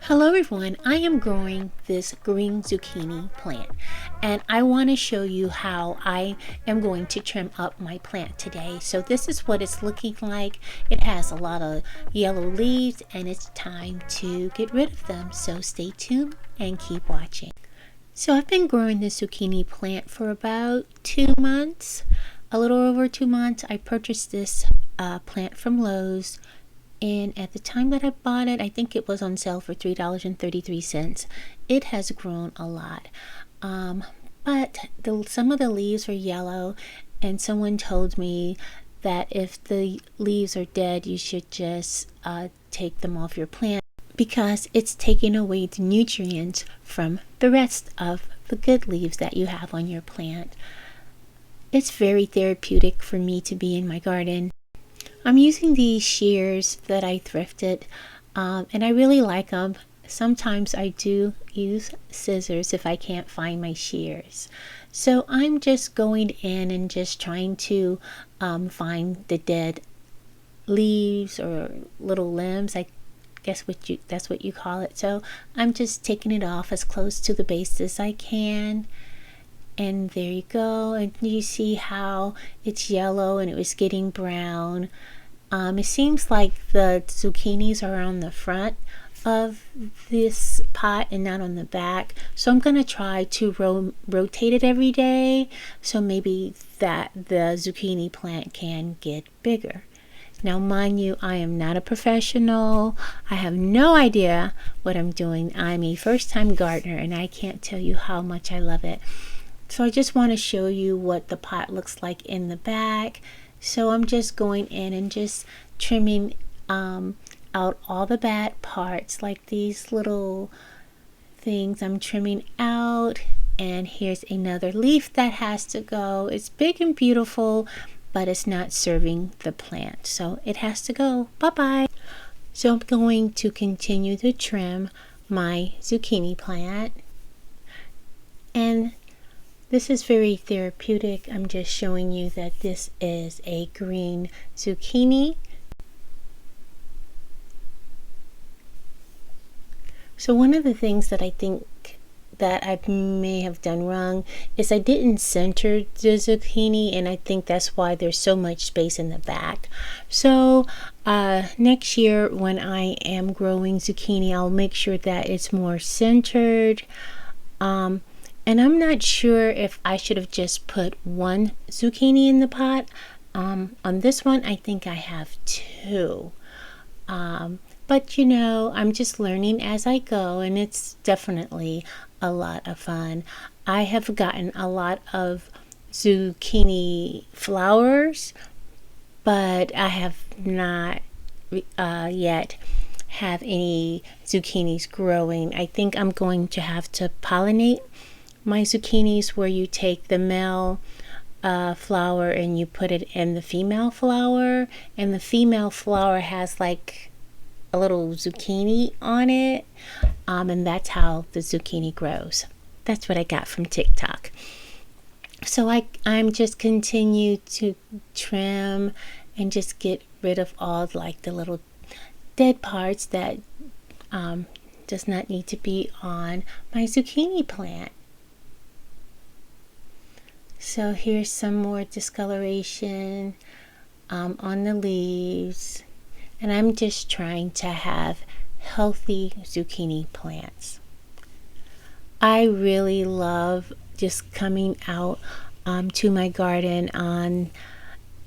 Hello everyone, I am growing this green zucchini plant and I want to show you how I am going to trim up my plant today. So this is what it's looking like. It has a lot of yellow leaves and it's time to get rid of them. So stay tuned and keep watching. So I've been growing this zucchini plant for about 2 months, a little over 2 months. I purchased this plant from Lowe's. And at the time that I bought it, I think it was on sale for $3.33. It has grown a lot. But some of the leaves are yellow, and someone told me that if the leaves are dead, you should just take them off your plant because it's taking away the nutrients from the rest of the good leaves that you have on your plant. It's very therapeutic for me to be in my garden. I'm using these shears that I thrifted, and I really like them. Sometimes I do use scissors if I can't find my shears. So I'm just going in and just trying to find the dead leaves or little limbs. I guess that's what you call it. So I'm just taking it off as close to the base as I can. And there you go, and you see how it's yellow and it was getting brown. It seems like the zucchinis are on the front of this pot and not on the back. So I'm going to try to rotate it every day so maybe that the zucchini plant can get bigger. Now mind you, I am not a professional. I have no idea what I'm doing. I'm a first-time gardener and I can't tell you how much I love it. So I just want to show you what the pot looks like in the back. So I'm just going in and just trimming out all the bad parts, like these little things I'm trimming out. And here's another leaf that has to go. It's big and beautiful, but it's not serving the plant. So it has to go. Bye-bye. So I'm going to continue to trim my zucchini plant. And this is very therapeutic. I'm just showing you that this is a green zucchini. So one of the things that I think that I may have done wrong is I didn't center the zucchini, and I think that's why there's so much space in the back. So next year when I am growing zucchini, I'll make sure that it's more centered. And I'm not sure if I should have just put one zucchini in the pot. On this one, I think I have two. But you know, I'm just learning as I go, and it's definitely a lot of fun. I have gotten a lot of zucchini flowers, but I have not yet have any zucchinis growing. I think I'm going to have to pollinate my zucchinis, where you take the male flower and you put it in the female flower, and the female flower has like a little zucchini on it, and that's how the zucchini grows. That's what I got from TikTok. So I'm just continue to trim and just get rid of all like the little dead parts that does not need to be on my zucchini plant. So here's some more discoloration on the leaves, and I'm just trying to have healthy zucchini plants. I really love just coming out to my garden on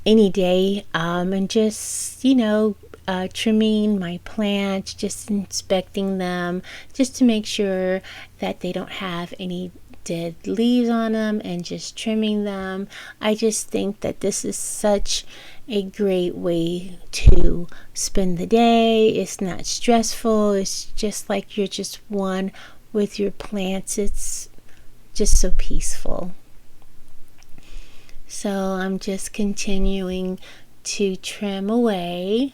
any day and just, trimming my plants, just inspecting them, just to make sure that they don't have any dead leaves on them, and just trimming them. I just think that this is such a great way to spend the day. It's not stressful. It's just like you're just one with your plants. It's just so peaceful. So I'm just continuing to trim away.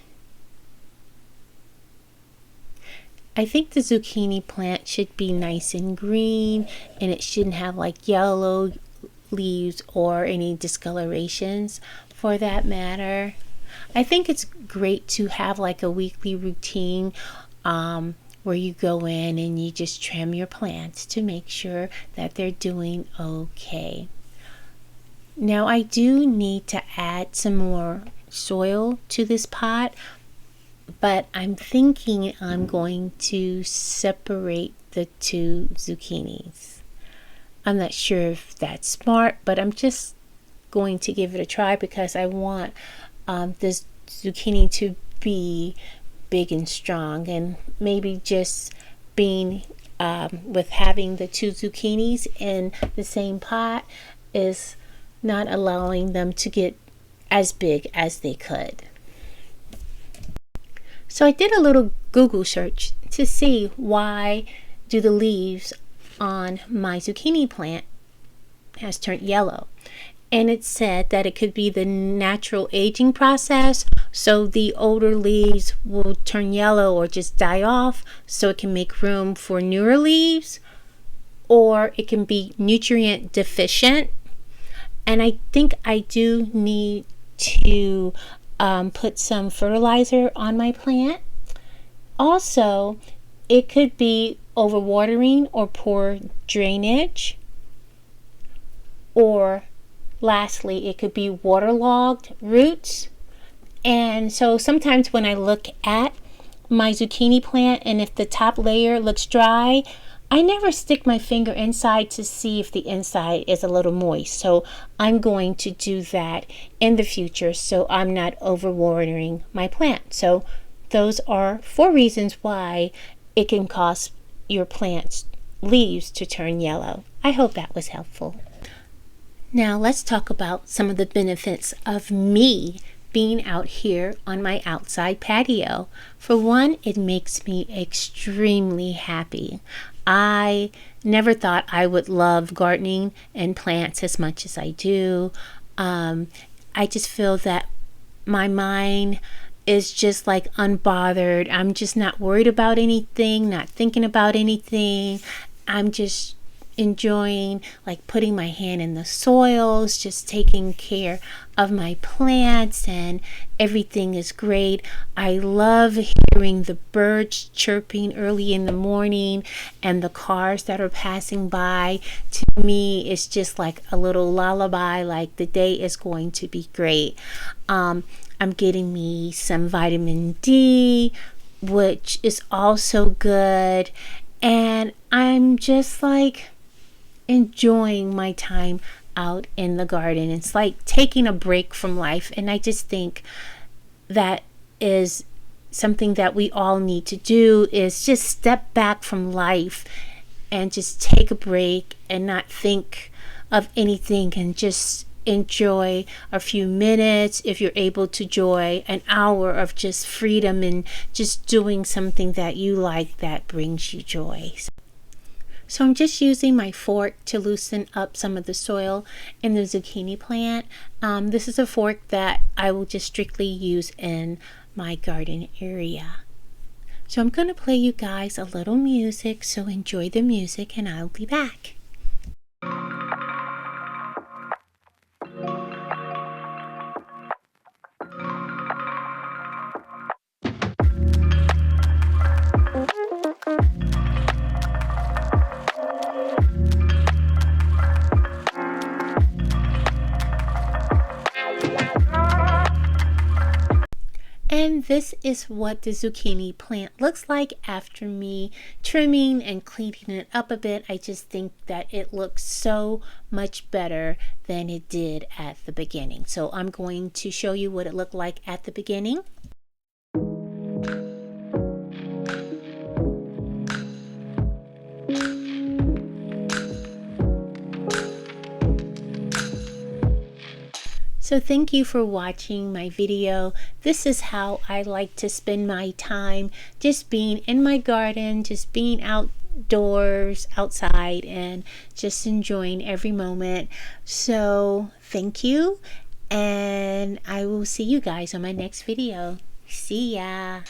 I think the zucchini plant should be nice and green, and it shouldn't have like yellow leaves or any discolorations for that matter. I think it's great to have like a weekly routine where you go in and you just trim your plants to make sure that they're doing okay. Now I do need to add some more soil to this pot, but I'm thinking I'm going to separate the two zucchinis. I'm not sure if that's smart, but I'm just going to give it a try because I want this zucchini to be big and strong, and maybe just being with having the two zucchinis in the same pot is not allowing them to get as big as they could. So I did a little Google search to see why do the leaves on my zucchini plant has turned yellow. And it said that it could be the natural aging process, so the older leaves will turn yellow or just die off so it can make room for newer leaves, or it can be nutrient deficient. And I think I do need to put some fertilizer on my plant. Also, it could be overwatering or poor drainage, or lastly, it could be waterlogged roots. And so sometimes when I look at my zucchini plant and if the top layer looks dry, I never stick my finger inside to see if the inside is a little moist. So I'm going to do that in the future so I'm not overwatering my plant. So those are 4 reasons why it can cause your plant's leaves to turn yellow. I hope that was helpful. Now let's talk about some of the benefits of me being out here on my outside patio. For one, it makes me extremely happy. I never thought I would love gardening and plants as much as I do. I just feel that my mind is just like unbothered. I'm just not worried about anything, not thinking about anything. I'm just enjoying like putting my hand in the soils, just taking care of my plants, and everything is great. I love hearing the birds chirping early in the morning and the cars that are passing by. To me, it's just like a little lullaby, like the day is going to be great. I'm getting me some vitamin D, which is also good, and I'm just like enjoying my time out in the garden. It's like taking a break from life, and I just think that is something that we all need to do, is just step back from life and just take a break and not think of anything and just enjoy a few minutes, if you're able to enjoy an hour of just freedom and just doing something that you like that brings you joy. So I'm just using my fork to loosen up some of the soil in the zucchini plant. This is a fork that I will just strictly use in my garden area. So I'm going to play you guys a little music, so enjoy the music and I'll be back. And this is what the zucchini plant looks like after me trimming and cleaning it up a bit. I just think that it looks so much better than it did at the beginning. So I'm going to show you what it looked like at the beginning. So thank you for watching my video. This is how I like to spend my time, just being in my garden, just being outdoors, outside, and just enjoying every moment. So thank you, and I will see you guys on my next video. See ya.